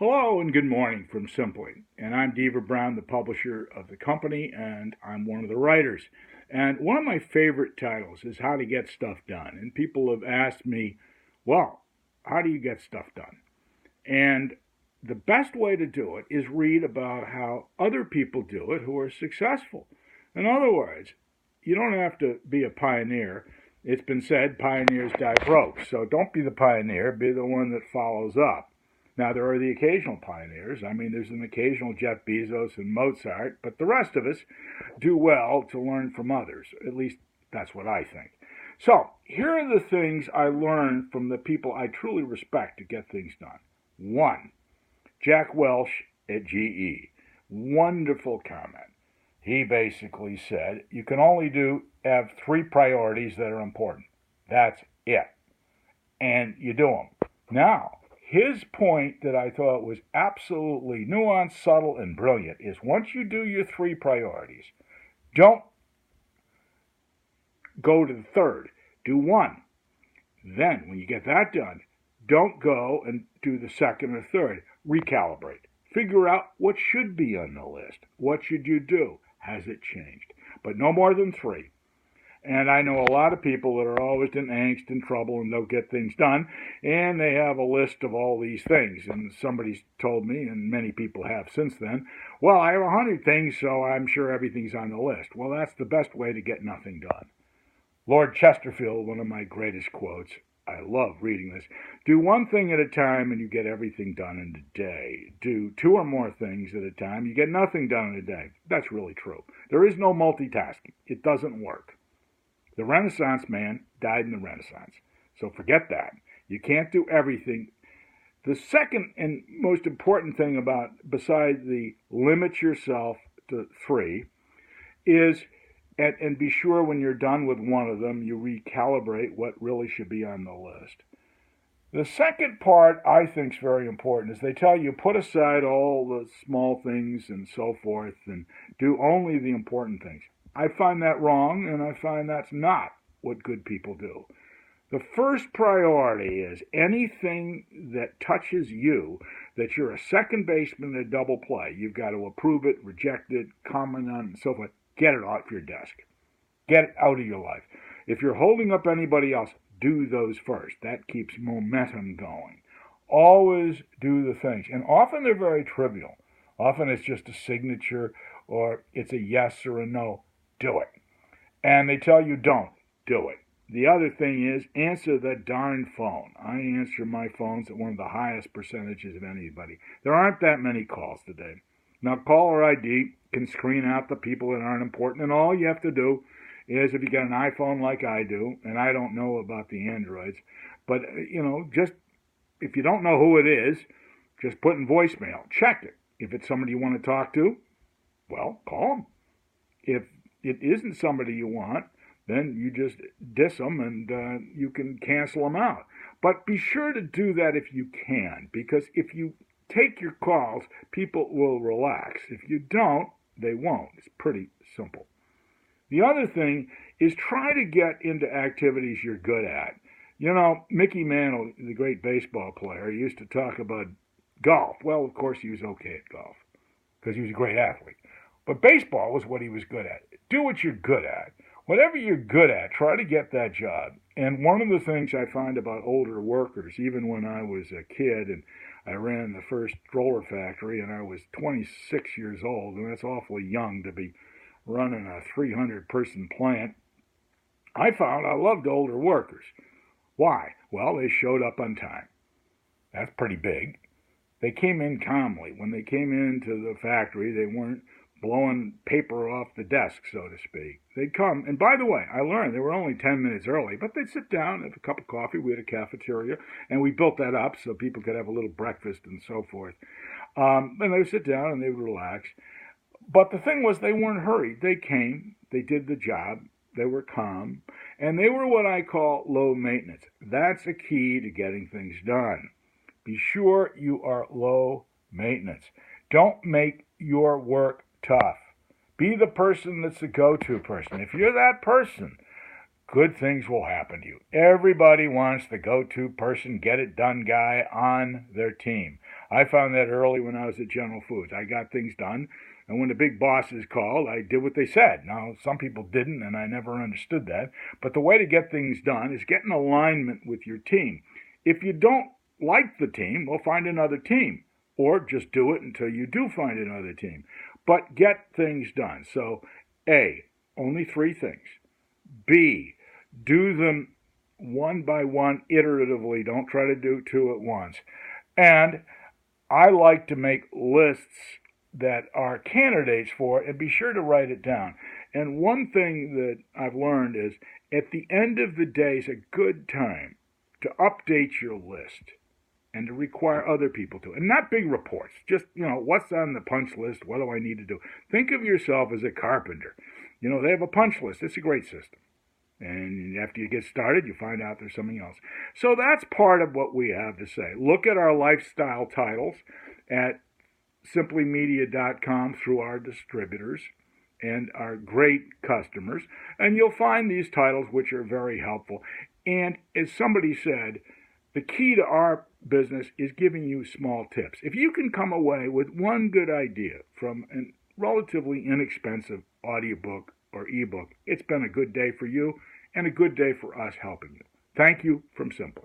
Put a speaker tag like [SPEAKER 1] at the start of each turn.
[SPEAKER 1] Hello and good morning from Simply. And I'm Deaver Brown, the publisher of the company, and I'm one of the writers. And one of my favorite titles is How to Get Stuff Done. And people have asked me, well, how do you get stuff done? And the best way to do it is read about how other people do it who are successful. In other words, you don't have to be a pioneer. It's been said pioneers die broke. So don't be the pioneer, be the one that follows up. Now, there are the occasional pioneers. I mean, there's an occasional Jeff Bezos and Mozart, but the rest of us do well to learn from others. At least that's what I think. So, here are the things I learned from the people I truly respect to get things done. One, Jack Welch at GE. Wonderful comment. He basically said, you can only have three priorities that are important. That's it. And you do them. Now, his point that I thought was absolutely nuanced, subtle, and brilliant is once you do your three priorities, don't go to the third. Do one. Then, when you get that done, don't go and do the second or third. Recalibrate. Figure out what should be on the list. What should you do? Has it changed? But no more than three. And I know a lot of people that are always in angst and trouble and don't get things done, and they have a list of all these things. And somebody's told me, and many people have since then, well, I have 100 things, so I'm sure everything's on the list. Well, that's the best way to get nothing done. Lord Chesterfield, one of my greatest quotes, I love reading this. Do one thing at a time and you get everything done in a day. Do two or more things at a time, you get nothing done in a day. That's really true. There is no multitasking. It doesn't work. The Renaissance man died in the Renaissance. So forget that. You can't do everything. The second and most important thing besides the limit yourself to three, is, and be sure when you're done with one of them, you recalibrate what really should be on the list. The second part I think is very important is they tell you put aside all the small things and so forth and do only the important things. I find that wrong, and I find that's not what good people do. The first priority is anything that touches you, that you're a second baseman in a double play. You've got to approve it, reject it, comment on it, and so forth. Get it off your desk. Get it out of your life. If you're holding up anybody else, do those first. That keeps momentum going. Always do the things. And often they're very trivial. Often it's just a signature or it's a yes or a no. Do it. And they tell you don't. Do it. The other thing is answer the darn phone. I answer my phones at one of the highest percentages of anybody. There aren't that many calls today. Now, caller ID can screen out the people that aren't important, and all you have to do is, if you got an iPhone like I do, and I don't know about the Androids, but, just if you don't know who it is, just put in voicemail. Check it. If it's somebody you want to talk to, well, call them. If it isn't somebody you want, then you just diss them and you can cancel them out. But be sure to do that if you can, because if you take your calls, people will relax. If you don't, they won't. It's pretty simple. The other thing is try to get into activities you're good at. Mickey Mantle, the great baseball player, used to talk about golf. Well, of course, he was okay at golf because he was a great athlete. But baseball was what he was good at. Do what you're good at. Whatever you're good at, try to get that job. And one of the things I find about older workers, even when I was a kid and I ran the first stroller factory and I was 26 years old, and that's awfully young to be running a 300-person plant, I found I loved older workers. Why? Well, they showed up on time. That's pretty big. They came in calmly. When they came into the factory, they weren't blowing paper off the desk, so to speak. They'd come, and by the way, I learned they were only 10 minutes early, but they'd sit down, have a cup of coffee. We had a cafeteria, and we built that up so people could have a little breakfast and so forth. And they would sit down and they would relax. But the thing was, they weren't hurried. They came, they did the job, they were calm, and they were what I call low maintenance. That's a key to getting things done. Be sure you are low maintenance. Don't make your work tough. Be the person that's the go-to person. If you're that person, good things will happen to you. Everybody wants the go-to person, get-it-done guy on their team. I found that early when I was at General Foods. I got things done, and when the big bosses called, I did what they said. Now, some people didn't, and I never understood that. But the way to get things done is get in alignment with your team. If you don't like the team, well, find another team, or just do it until you do find another team. But get things done. So, A, only 3 things. B, do them one by one iteratively. Don't try to do 2 at once. And I like to make lists that are candidates for it and be sure to write it down. And one thing that I've learned is at the end of the day is a good time to update your list and to require other people to. And not big reports, just, what's on the punch list? What do I need to do? Think of yourself as a carpenter. They have a punch list. It's a great system. And after you get started, you find out there's something else. So that's part of what we have to say. Look at our lifestyle titles at simplymedia.com through our distributors and our great customers. And you'll find these titles which are very helpful. And as somebody said, the key to our business is giving you small tips. If you can come away with one good idea from a relatively inexpensive audiobook or ebook, it's been a good day for you and a good day for us helping you. Thank you from Simply.